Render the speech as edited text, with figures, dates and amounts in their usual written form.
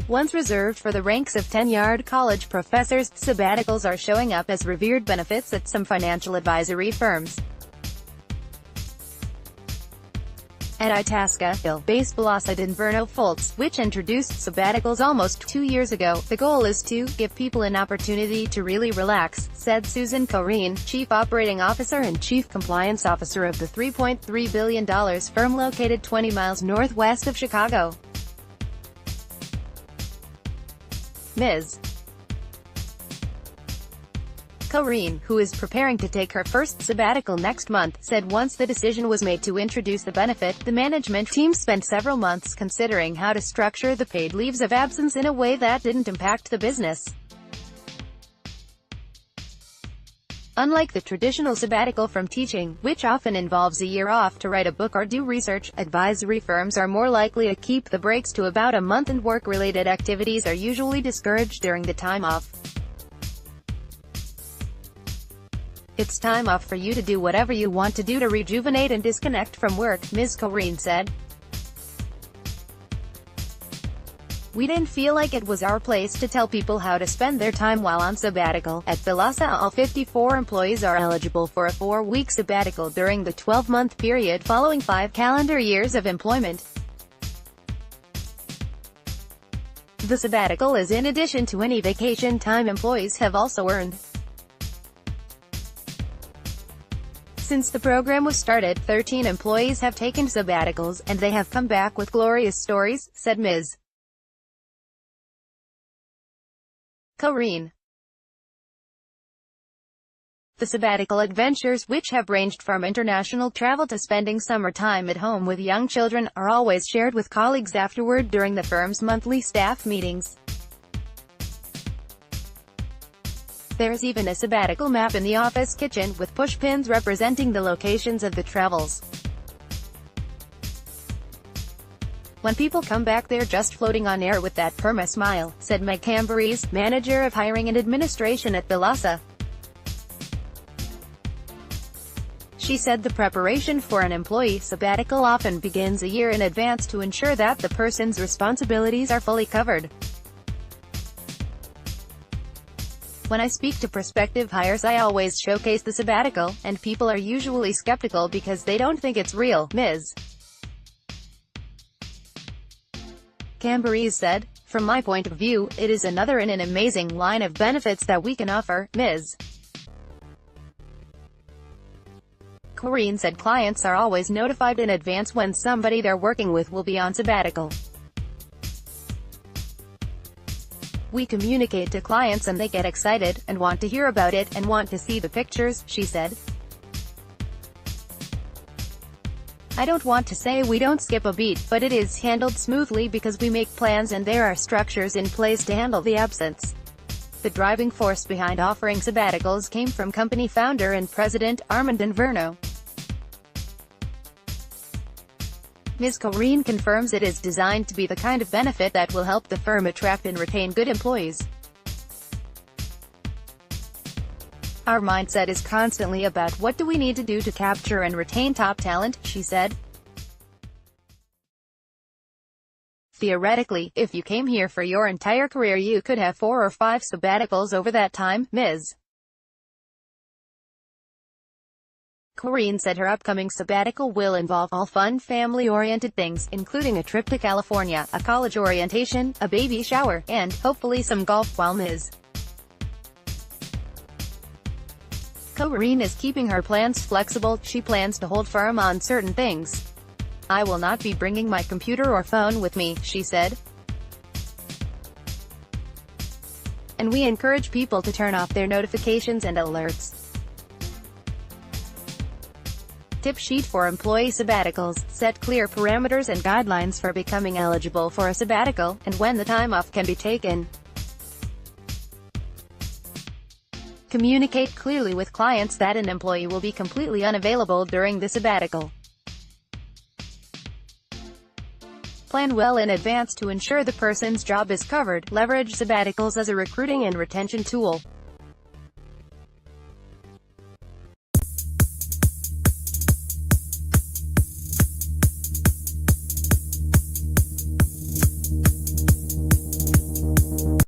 Once reserved for the ranks of tenured college professors, sabbaticals are showing up as revered benefits at some financial advisory firms. At Itasca, based Balasa Dinverno Foltz, which introduced sabbaticals almost 2 years ago, the goal is to give people an opportunity to really relax, said Susan Korin, Chief Operating Officer and Chief Compliance Officer of the $3.3 billion firm located 20 miles northwest of Chicago. Ms. Korin, who is preparing to take her first sabbatical next month, said once the decision was made to introduce the benefit, the management team spent several months considering how to structure the paid leaves of absence in a way that didn't impact the business. Unlike the traditional sabbatical from teaching, which often involves a year off to write a book or do research, advisory firms are more likely to keep the breaks to about a month, and work-related activities are usually discouraged during the time off. It's time off for you to do whatever you want to do to rejuvenate and disconnect from work, Ms. Korin said. We didn't feel like it was our place to tell people how to spend their time while on sabbatical. At Balasa, all 54 employees are eligible for a 4-week sabbatical during the 12-month period following 5 calendar years of employment. The sabbatical is in addition to any vacation time employees have also earned. Since the program was started, 13 employees have taken sabbaticals, and they have come back with glorious stories, said Ms. Korin. The sabbatical adventures, which have ranged from international travel to spending summer time at home with young children, are always shared with colleagues afterward during the firm's monthly staff meetings. There's even a sabbatical map in the office kitchen, with pushpins representing the locations of the travels. When people come back, they're just floating on air with that perma smile, said Meg Camberese, manager of hiring and administration at Balasa. She said the preparation for an employee sabbatical often begins a year in advance to ensure that the person's responsibilities are fully covered. When I speak to prospective hires, I always showcase the sabbatical, and people are usually skeptical because they don't think it's real, Ms. Camberese said. From my point of view, it is another in an amazing line of benefits that we can offer, Ms. Korin said clients are always notified in advance when somebody they're working with will be on sabbatical. We communicate to clients and they get excited, and want to hear about it, and want to see the pictures, she said. I don't want to say we don't skip a beat, but it is handled smoothly because we make plans and there are structures in place to handle the absence. The driving force behind offering sabbaticals came from company founder and president, Balasa Dinverno. Ms. Korin confirms it is designed to be the kind of benefit that will help the firm attract and retain good employees. Our mindset is constantly about what do we need to do to capture and retain top talent, she said. Theoretically, if you came here for your entire career, you could have 4 or 5 sabbaticals over that time, Ms. Korin said her upcoming sabbatical will involve all fun, family-oriented things, including a trip to California, a college orientation, a baby shower, and, hopefully, some golf. While Ms. Korin is keeping her plans flexible, she plans to hold firm on certain things. I will not be bringing my computer or phone with me, she said. And we encourage people to turn off their notifications and alerts. Tip sheet for employee sabbaticals: set clear parameters and guidelines for becoming eligible for a sabbatical, and when the time off can be taken. Communicate clearly with clients that an employee will be completely unavailable during the sabbatical. Plan well in advance to ensure the person's job is covered. Leverage sabbaticals as a recruiting and retention tool.